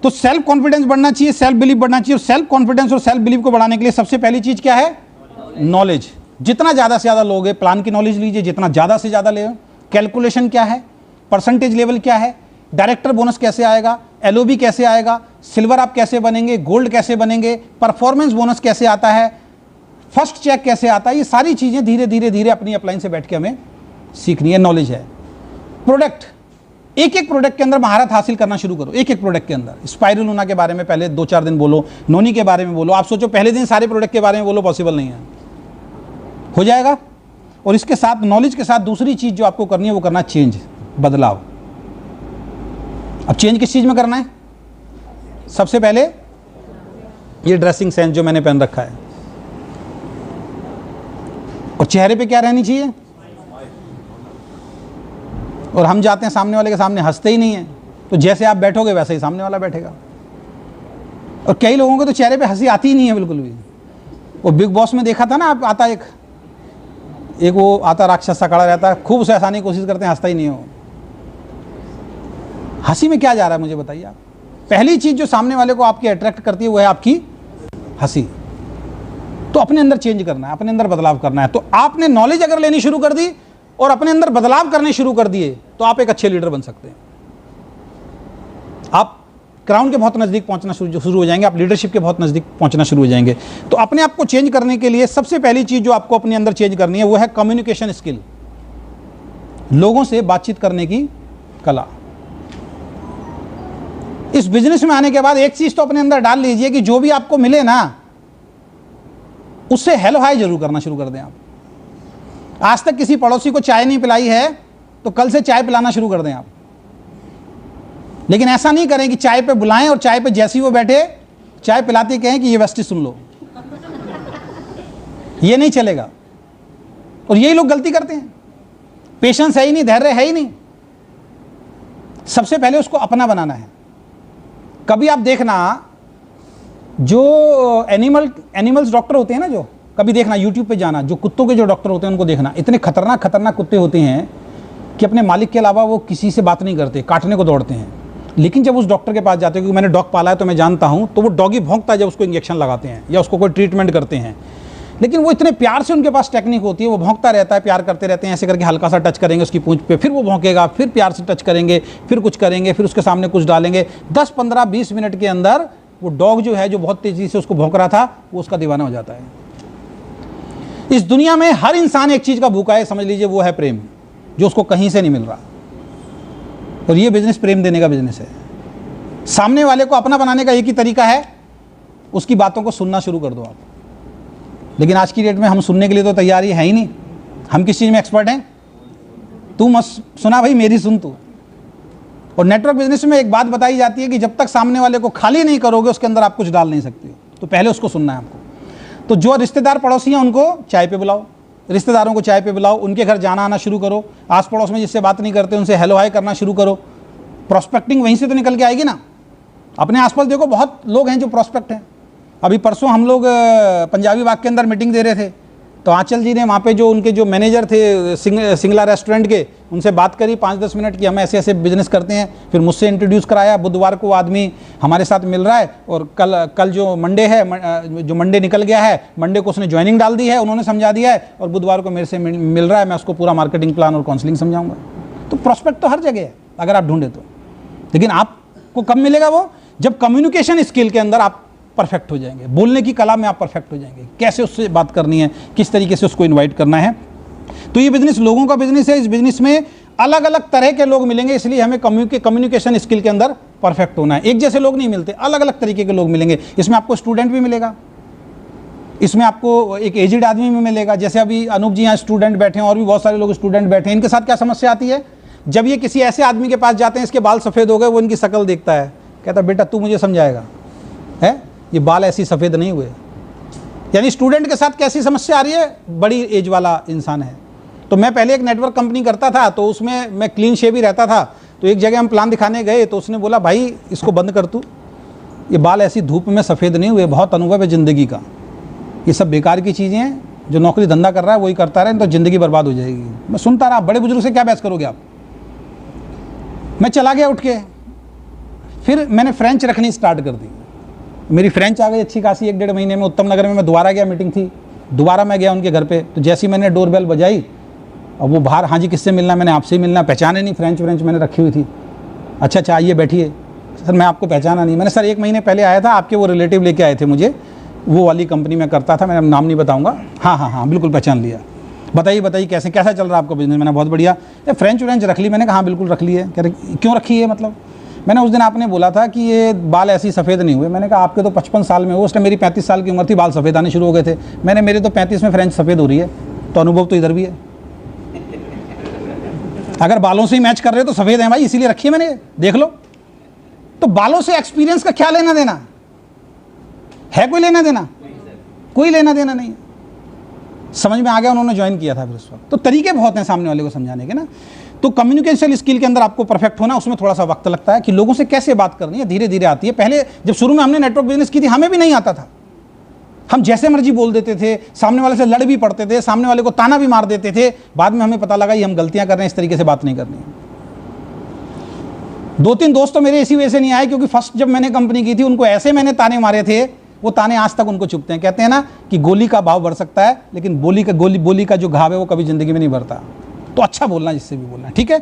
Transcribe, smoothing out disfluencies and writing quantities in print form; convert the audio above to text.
तो self confidence बढ़ना चाहिए, सेल्फ बिलीफ बढ़ना चाहिए। सेल्फ कॉन्फिडेंस और सेल्फ बिलीफ को बढ़ाने के लिए सबसे पहली चीज क्या है? नॉलेज। जितना ज़्यादा से ज़्यादा लोगे, प्लान की नॉलेज लीजिए, जितना ज़्यादा से ज़्यादा ले। कैलकुलेशन क्या है, परसेंटेज लेवल क्या है, डायरेक्टर बोनस कैसे आएगा, एलओबी कैसे आएगा, सिल्वर आप कैसे बनेंगे, गोल्ड कैसे बनेंगे, परफॉर्मेंस बोनस कैसे आता है, फर्स्ट चेक कैसे आता है, ये सारी चीज़ें धीरे धीरे धीरे अपनी अपलाइन से बैठ के हमें सीखनी है। नॉलेज है। प्रोडक्ट, एक एक प्रोडक्ट के अंदर महारत हासिल करना शुरू करो। एक एक प्रोडक्ट के अंदर स्पाइरुलिना के बारे में पहले 2-4 दिन बोलो, नोनी के बारे में बोलो। आप सोचो पहले दिन सारे प्रोडक्ट के बारे में बोलो, पॉसिबल नहीं है, हो जाएगा। और इसके साथ, नॉलेज के साथ दूसरी चीज जो आपको करनी है वो करना चेंज, बदलाव। अब चेंज किस चीज में करना है? सबसे पहले ये ड्रेसिंग सेंस जो मैंने पहन रखा है, और चेहरे पे क्या रहनी चाहिए। और हम जाते हैं सामने वाले के सामने, हंसते ही नहीं है, तो जैसे आप बैठोगे वैसे ही सामने वाला बैठेगा। और कई लोगों के तो चेहरे पे हंसी आती ही नहीं है बिल्कुल भी। वो बिग बॉस में देखा था ना, आप आता एक वो आता राक्षस सा खड़ा रहता है, खूब उसे हंसाने की कोशिश करते हैं, हंसता ही नहीं हो। हंसी में क्या जा रहा है मुझे बताइए आप। पहली चीज जो सामने वाले को आपकी अट्रैक्ट करती है वो है आपकी हंसी। तो अपने अंदर चेंज करना है, अपने अंदर बदलाव करना है। तो आपने नॉलेज अगर लेनी शुरू कर दी और अपने अंदर बदलाव करने शुरू कर दिए तो आप एक अच्छे लीडर बन सकते हैं। आप क्राउन के बहुत नज़दीक पहुंचना शुरू हो जाएंगे, आप लीडरशिप के बहुत नज़दीक पहुंचना शुरू हो जाएंगे। तो अपने आप को चेंज करने के लिए सबसे पहली चीज़ जो आपको अपने अंदर चेंज करनी है वो है कम्युनिकेशन स्किल, लोगों से बातचीत करने की कला। इस बिजनेस में आने के बाद एक चीज़ तो अपने अंदर डाल लीजिए कि जो भी आपको मिले ना उससे हेलो हाय जरूर करना शुरू कर दें। आप आज तक किसी पड़ोसी को चाय नहीं पिलाई है तो कल से चाय पिलाना शुरू कर दें आप। लेकिन ऐसा नहीं करें कि चाय पे बुलाएं और चाय पे जैसे ही वो बैठे चाय पिलाते कहें कि ये वेस्टी सुन लो, ये नहीं चलेगा। और यही लोग गलती करते हैं। पेशेंस है ही नहीं, धैर्य है ही नहीं। सबसे पहले उसको अपना बनाना है। कभी आप देखना जो एनिमल्स डॉक्टर होते हैं ना, जो कभी देखना यूट्यूब पे जाना, जो कुत्तों के जो डॉक्टर होते हैं उनको देखना, इतने खतरनाक कुत्ते होते हैं कि अपने मालिक के अलावा वो किसी से बात नहीं करते, काटने को दौड़ते हैं। लेकिन जब उस डॉक्टर के पास जाते हैं, क्योंकि मैंने डॉग पाला है तो मैं जानता हूं, तो वो डॉगी भौंकता है जब उसको इंजेक्शन लगाते हैं या उसको कोई ट्रीटमेंट करते हैं। लेकिन वो इतने प्यार से, उनके पास टेक्निक होती है, वो भौंकता रहता है, प्यार करते रहते हैं, ऐसे करके हल्का सा टच करेंगे उसकी पूंछ पे, फिर वो भौंकेगा, फिर प्यार से टच करेंगे, फिर कुछ करेंगे, फिर उसके सामने कुछ डालेंगे। 10, 15, 20 मिनट के अंदर वो डॉग जो है, जो बहुत तेजी से उसको भौंक रहा था, वो उसका दीवाना हो जाता है। इस दुनिया में हर इंसान एक चीज का भूखा है, समझ लीजिए, वो है प्रेम, जो उसको कहीं से नहीं मिल रहा। और ये बिजनेस प्रेम देने का बिजनेस है। सामने वाले को अपना बनाने का एक ही तरीका है, उसकी बातों को सुनना शुरू कर दो आप। लेकिन आज की डेट में हम सुनने के लिए तो तैयार ही है ही नहीं। हम किस चीज में एक्सपर्ट हैं? तू मत सुना भाई, मेरी सुन तू। और नेटवर्क बिजनेस में एक बात बताई जाती है कि जब तक सामने वाले को खाली नहीं करोगे उसके अंदर आप कुछ डाल नहीं सकते हो। तो पहले उसको सुनना है आपको। तो जो रिश्तेदार पड़ोसी हैं उनको चाय पे बुलाओ, रिश्तेदारों को चाय पे बुलाओ, उनके घर जाना आना शुरू करो। आस पड़ोस में जिससे बात नहीं करते उनसे हेलो हाय करना शुरू करो। प्रोस्पेक्टिंग वहीं से तो निकल के आएगी ना। अपने आसपास देखो, बहुत लोग हैं जो प्रोस्पेक्ट हैं। अभी परसों हम लोग पंजाबी बाग के अंदर मीटिंग दे रहे थे, तो आंचल जी ने वहाँ पे जो उनके जो मैनेजर थे सिंगला रेस्टोरेंट के, उनसे बात करी 5-10 मिनट की, हम ऐसे ऐसे बिजनेस करते हैं। फिर मुझसे इंट्रोड्यूस कराया। बुधवार को आदमी हमारे साथ मिल रहा है और कल जो मंडे है, जो मंडे निकल गया है, मंडे को उसने ज्वाइनिंग डाल दी है, उन्होंने समझा दिया है, और बुधवार को मेरे से मिल रहा है। मैं उसको पूरा मार्केटिंग प्लान और काउंसलिंग समझाऊंगा। तो प्रोस्पेक्ट तो हर जगह है अगर आप ढूंढे तो। लेकिन आपको कब मिलेगा वो? जब कम्युनिकेशन स्किल के अंदर आप परफेक्ट हो जाएंगे, बोलने की कला में आप परफेक्ट हो जाएंगे, कैसे उससे बात करनी है, किस तरीके से उसको इनवाइट करना है। तो ये बिजनेस लोगों का बिजनेस है। इस बिजनेस में अलग अलग तरह के लोग मिलेंगे, इसलिए हमें कम्युनिकेशन स्किल के अंदर परफेक्ट होना है। एक जैसे लोग नहीं मिलते, अलग अलग तरीके के लोग मिलेंगे। इसमें आपको स्टूडेंट भी मिलेगा, इसमें आपको एक एजिड आदमी भी मिलेगा। जैसे अभी अनूप जी यहाँ स्टूडेंट बैठे हैं और भी बहुत सारे लोग स्टूडेंट बैठे हैं। इनके साथ क्या समस्या आती है? जब ये किसी ऐसे आदमी के पास जाते हैं, इसके बाल सफ़ेद हो गए, वो इनकी शक्ल देखता है, कहता बेटा तू मुझे समझाएगा, है ये बाल ऐसी सफ़ेद नहीं हुए। यानी स्टूडेंट के साथ कैसी समस्या आ रही है? बड़ी एज वाला इंसान है। तो मैं पहले एक नेटवर्क कंपनी करता था, तो उसमें मैं क्लीन शेव ही रहता था। तो एक जगह हम प्लान दिखाने गए, तो उसने बोला भाई इसको बंद कर तू, ये बाल ऐसी धूप में सफ़ेद नहीं हुए, बहुत अनुभव है ज़िंदगी का, ये सब बेकार की चीज़ें हैं, जो नौकरी धंधा कर रहा है वही करता रहे, तो ज़िंदगी बर्बाद हो जाएगी। मैं सुनता रहा, बड़े बुजुर्ग से क्या बहस करोगे आप। मैं चला गया उठ के, फिर मैंने फ्रेंच रखनी स्टार्ट कर दी। मेरी फ्रेंच आ गई अच्छी खासी, 1-1.5 महीने में। उत्तम नगर में मैं दोबारा गया, मीटिंग थी, दोबारा मैं गया उनके घर पे। तो जैसे ही मैंने डोरबेल बजाई और वो बाहर, हाँ जी किससे मिलना, मैंने आपसे ही मिलना, पहचाने नहीं, फ्रेंच मैंने रखी हुई थी। अच्छा आइए बैठिए। सर मैं आपको पहचाना नहीं। मैंने सर 1 महीने पहले आया था, आपके वो रिलेटिव लेके आए थे मुझे, वो वाली कंपनी में करता था, मैंने नाम नहीं बताऊंगा। हाँ बिल्कुल पहचान लिया। बताइए कैसा चल रहा है आपका बिजनेस? मैंने बहुत बढ़िया। फ्रेंच रख ली? मैंने कहा हाँ बिल्कुल रख ली है। कह रहे क्यों रखी है मतलब? मैंने उस दिन आपने बोला था कि ये बाल ऐसे ही सफ़ेद नहीं हुए। मैंने कहा आपके तो 55 साल में हो, उस टाइम मेरी 35 साल की उम्र थी, बाल सफ़ेद आने शुरू हो गए थे। मेरे तो 35 में फ्रेंच सफ़ेद हो रही है, तो अनुभव तो इधर भी है। अगर बालों से ही मैच कर रहे हो तो सफ़ेद है भाई, इसीलिए रखी है मैंने, देख लो। तो बालों से एक्सपीरियंस का क्या लेना देना है? कोई लेना देना? कोई लेना देना नहीं। समझ में आ गया, उन्होंने ज्वाइन किया था फिर उस वक्त। तो तरीके बहुत हैं सामने वाले को समझाने के ना। तो कम्युनिकेशन स्किल के अंदर आपको परफेक्ट होना, उसमें थोड़ा सा वक्त लगता है कि लोगों से कैसे बात करनी है, धीरे धीरे आती है। पहले जब शुरू में हमने नेटवर्क बिजनेस की थी, हमें भी नहीं आता था, हम जैसे मर्जी बोल देते थे, सामने वाले से लड़ भी पड़ते थे, सामने वाले को ताना भी मार देते थे। बाद में हमें पता लगा ये हम गलतियां कर रहे हैं, इस तरीके से बात नहीं करनी है। 2-3 दोस्त तो मेरे इसी वजह से नहीं आए, क्योंकि फर्स्ट जब मैंने कंपनी की थी, उनको ऐसे मैंने ताने मारे थे, वो ताने आज तक उनको चुभते हैं। कहते हैं ना कि गोली का भाव बढ़ सकता है, लेकिन बोली का जो घाव है वो कभी जिंदगी में नहीं बढ़ता। तो अच्छा बोलना, जिससे भी बोलना, ठीक है।